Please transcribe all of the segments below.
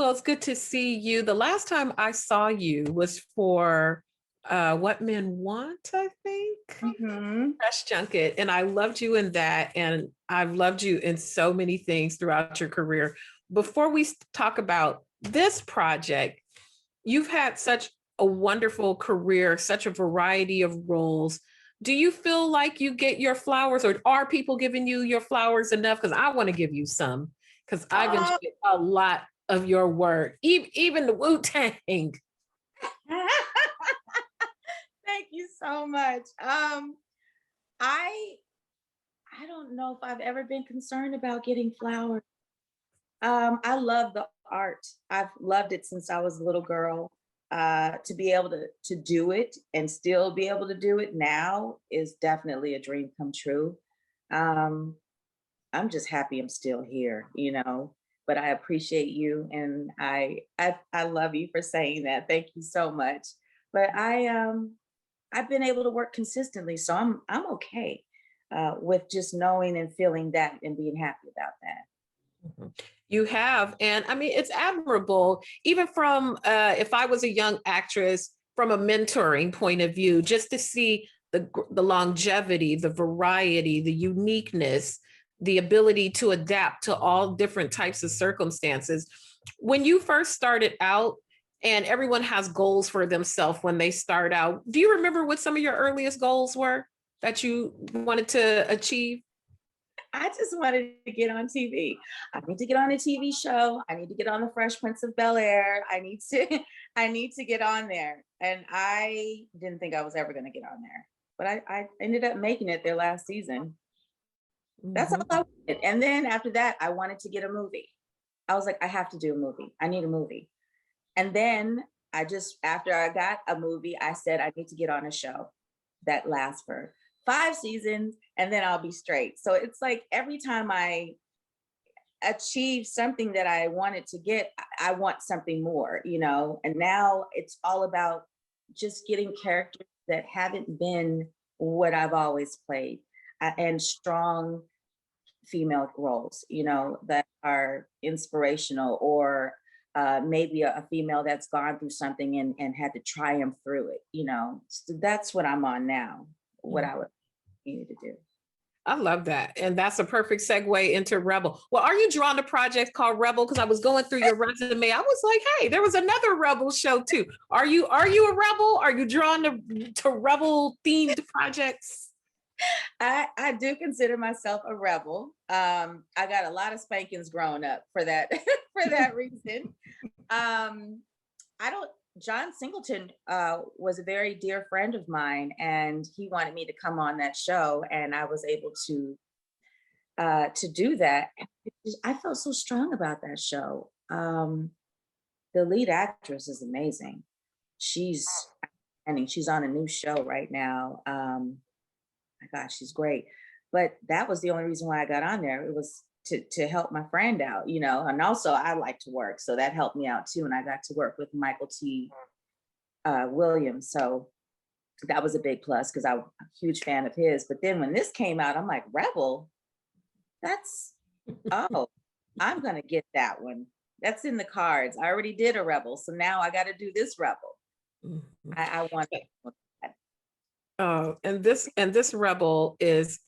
Well, it's good to see you. The last time I saw you was for What Men Want, I think. Hmm. Press junket. And I loved you in that. And I've loved you in so many things throughout your career. Before we talk about this project, you've had such a wonderful career, such a variety of roles. Do you feel like you get your flowers, or are people giving you your flowers enough? Because I want to give you some, because I've Oh, enjoyed a lot of your work, even the Wu-Tang. thank you so much. I I don't know if I've ever been concerned about getting flowers. I love the art. I've loved it since I was a little girl. To be able to do it and still be able to do it now is definitely a dream come true. Um, I'm just happy I'm still here, you know. But I appreciate you, and I love you for saying that. Thank you so much. But I've been able to work consistently, so I'm okay with just knowing and feeling that and being happy about that. Mhm. You have, and I mean, it's admirable, even from if I was a young actress, from a mentoring point of view, just to see the longevity, the variety, the uniqueness, the ability to adapt to all different types of circumstances. When you first started out, and everyone has goals for themselves when they start out, do you remember what some of your earliest goals were that you wanted to achieve? I just wanted to get on TV. I need to get on a TV show. I need to get on the Fresh Prince of Bel Air. I need to I need to get on there. And I didn't think I was ever going to get on there. But I ended up making it their last season. That's all I Mhm. wanted. And then after that, I wanted to get a movie. I was like, I have to do a movie. I need a movie. And then after I got a movie, I said, I need to get on a show that lasts for 5 seasons and then I'll be straight. So it's like every time I achieve something that I wanted to get, I want something more, you know? And now it's all about just getting characters that haven't been what I've always played, and strong female roles, you know, that are inspirational, or maybe a female that's gone through something and had to triumph through it, you know. So that's what I'm on now, what I would need to do. I love that. And that's a perfect segue into Rebel. Well, are you drawn to projects called Rebel? Because I was going through your resume. I was like, hey, there was another Rebel show too. Are you a rebel? Are you drawn to Rebel themed projects? I do consider myself a rebel. I got a lot of spankings growing up for that for that reason. Um, I don't. John Singleton was a very dear friend of mine, and he wanted me to come on that show, and I was able to do that. I felt so strong about that show. The lead actress is amazing. She's she's on a new show right now. My gosh, she's great. But that was the only reason why I got on there. It was to help my friend out, you know. And also I like to work, so that helped me out too. And I got to work with Michael T. Williams, so that was a big plus because I'm a huge fan of his. But then when this came out, I'm like, Rebel. That's oh, I'm gonna get that one. That's in the cards. I already did a Rebel, so now I got to do this Rebel. Mhm. I want that. And this Rebel is,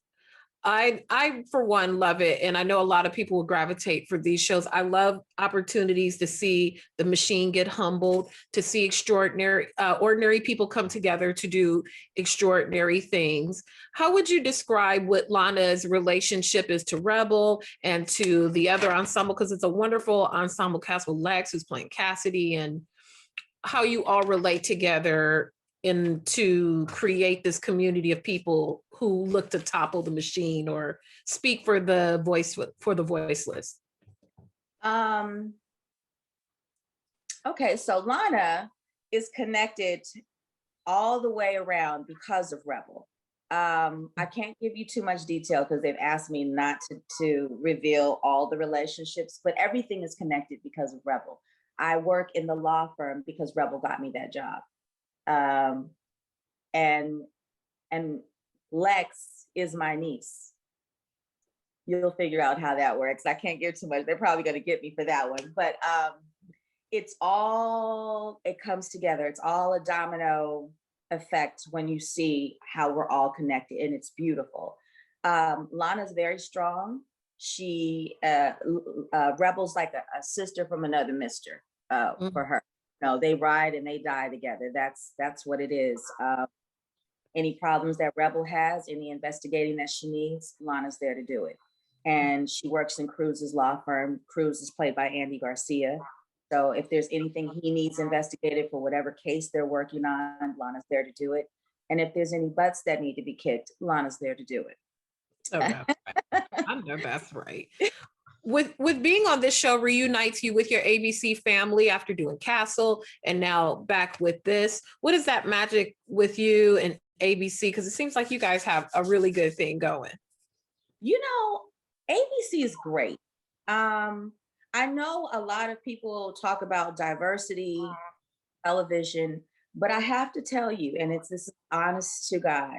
I for one love it, and I know a lot of people will gravitate for these shows. I love opportunities to see the machine get humbled, to see ordinary people come together to do extraordinary things. How would you describe what Lana's relationship is to Rebel and to the other ensemble? Because it's a wonderful ensemble cast with Lex, who's playing Cassidy, and how you all relate together and to create this community of people who look to topple the machine or speak for the voiceless. Um, okay, so Lana is connected all the way around because of Rebel. I can't give you too much detail because they've asked me not to reveal all the relationships, but everything is connected because of Rebel. I work in the law firm because Rebel got me that job. Um, and and Lex is my niece. You'll figure out how that works. I can't give too much. They're probably going to get me for that one, but it comes together. It's all a domino effect when you see how we're all connected, and it's beautiful. Lana's very strong. She Rebel's like a sister from another mister for her. No, they ride and they die together. That's what it is. Any problems that Rebel has, any investigating that she needs, Lana's there to do it. And she works in Cruz's law firm. Cruz is played by Andy Garcia. So if there's anything he needs investigated for whatever case they're working on, Lana's there to do it. And if there's any butts that need to be kicked, Lana's there to do it. Oh, that's right. I know that's right. With being on this show reunites you with your ABC family after doing Castle and now back with this. What is that magic with you and ABC? Because it seems like you guys have a really good thing going. You know, ABC is great. I know a lot of people talk about diversity, television, but I have to tell you, and this is honest to God,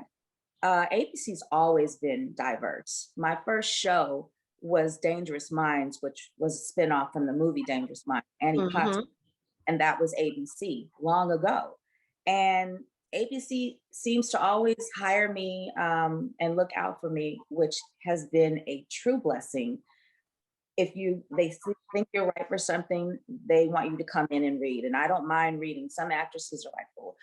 ABC's always been diverse. My first show was Dangerous Minds, which was a spinoff from the movie Dangerous Minds, Annie Potts, and that was ABC long ago. And ABC seems to always hire me and look out for me, which has been a true blessing. If they think you're right for something, they want you to come in and read. And I don't mind reading. Some actresses are like, well,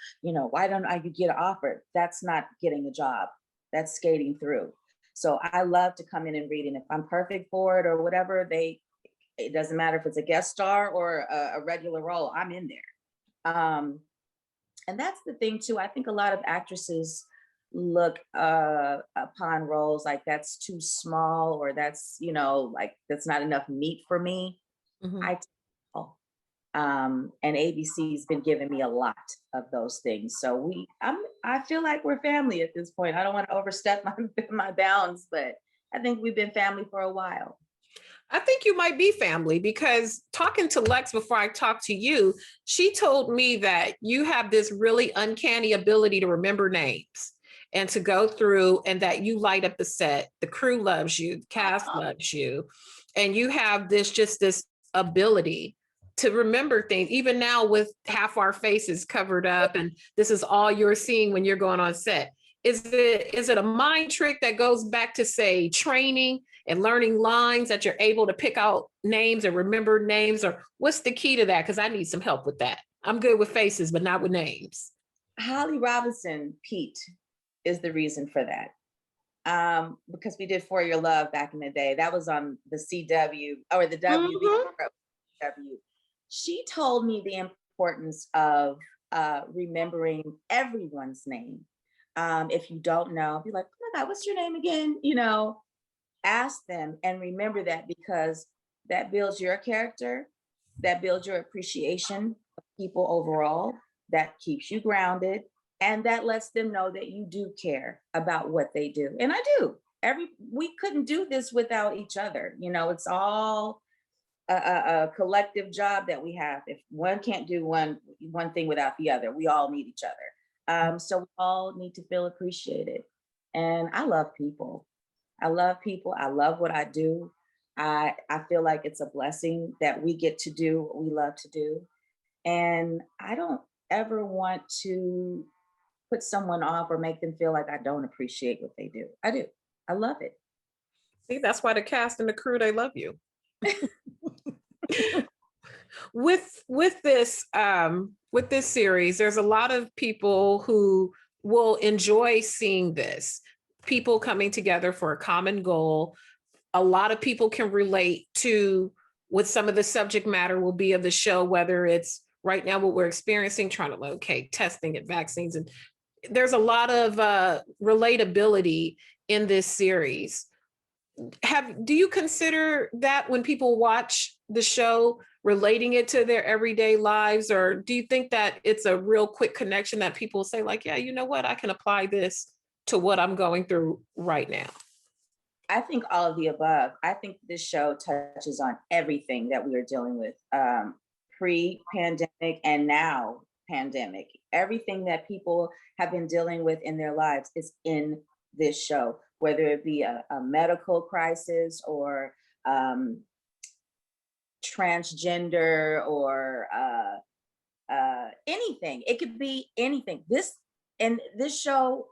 why don't I get offered? That's not getting a job. That's skating through. So I love to come in and read. And if I'm perfect for it or whatever, it doesn't matter if it's a guest star or a regular role, I'm in there. And that's the thing too. I think a lot of actresses look upon roles like that's too small, or that's like that's not enough meat for me. I and ABC's been giving me a lot of those things, so I feel like we're family at this point. I don't want to overstep my bounds, but I think we've been family for a while. I think you might be family, because talking to Lex before I talked to you, she told me that you have this really uncanny ability to remember names and to go through, and that you light up the set. The crew loves you, the cast loves you, and you have this ability to remember things, even now with half our faces covered up, and this is all you're seeing when you're going on set. Is it a mind trick that goes back to, say, training and learning lines, that you're able to pick out names and remember names? Or what's the key to that? Because I need some help with that. I'm good with faces, but not with names. Holly Robinson, Pete, is the reason for that. Because we did For Your Love back in the day. That was on the CW or the WB. She told me the importance of remembering everyone's name. If you don't know, be like, oh my God, what's your name again? Ask them and remember that, because that builds your character, that builds your appreciation of people overall, that keeps you grounded, and that lets them know that you do care about what they do. And I do. We couldn't do this without each other. It's all a collective job that we have. If one can't do one thing without the other, we all need each other. So we all need to feel appreciated. And I love people. I love people. I love what I do. I feel like it's a blessing that we get to do what we love to do. And I don't ever want to put someone off or make them feel like I don't appreciate what they do. I do. I love it. See, that's why the cast and the crew, they love you. With this series, there's a lot of people who will enjoy seeing this. People coming together for a common goal. A lot of people can relate to what some of the subject matter will be of the show, whether it's right now what we're experiencing, trying to locate testing and vaccines. And there's a lot of relatability in this series. Do you consider that when people watch the show, relating it to their everyday lives? Or do you think that it's a real quick connection that people say like, yeah, you know what, I can apply this to what I'm going through right now? I think all of the above. I think this show touches on everything that we are dealing with, pre-pandemic and now pandemic. Everything that people have been dealing with in their lives is in this show, whether it be a medical crisis or transgender or anything. It could be anything. This show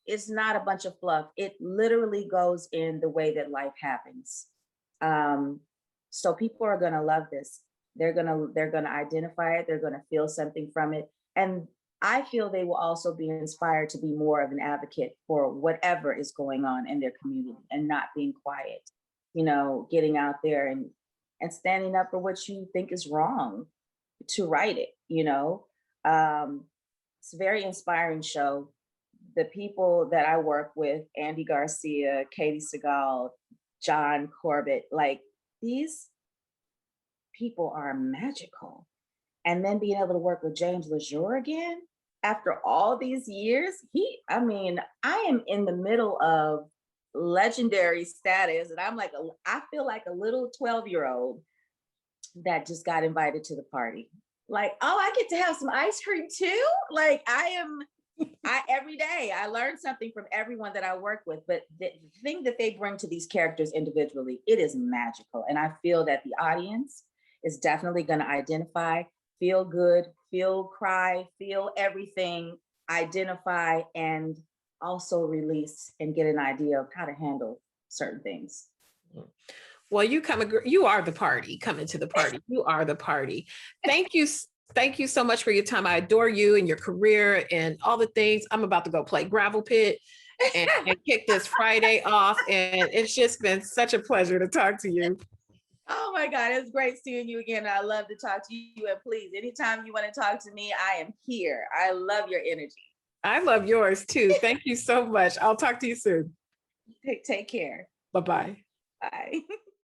is not a bunch of fluff. It literally goes in the way that life happens. So people are gonna love this. They're gonna identify it. They're gonna feel something from it, and I feel they will also be inspired to be more of an advocate for whatever is going on in their community and not being quiet. Getting out there and standing up for what you think is wrong to right it. It's a very inspiring show. The people that I work with, Andy Garcia, Katie Segal, John Corbett, like these people are magical. And then being able to work with James LeJour again after all these years, I am in the middle of legendary status. And I feel like a little 12-year-old that just got invited to the party. Like, oh, I get to have some ice cream too. Like every day I learn something from everyone that I work with, but the thing that they bring to these characters individually, it is magical. And I feel that the audience is definitely going to identify, feel good, feel cry, feel everything, identify, and also release and get an idea of how to handle certain things. Well, you are the party coming to the party. You are the party. Thank you. Thank you so much for your time. I adore you and your career and all the things. I'm about to go play gravel pit and kick this Friday off. And it's just been such a pleasure to talk to you. Oh my God, it's great seeing you again. I love to talk to you. And please, anytime you want to talk to me, I am here. I love your energy. I love yours too. Thank you so much. I'll talk to you soon. Take care. Bye-bye. Bye.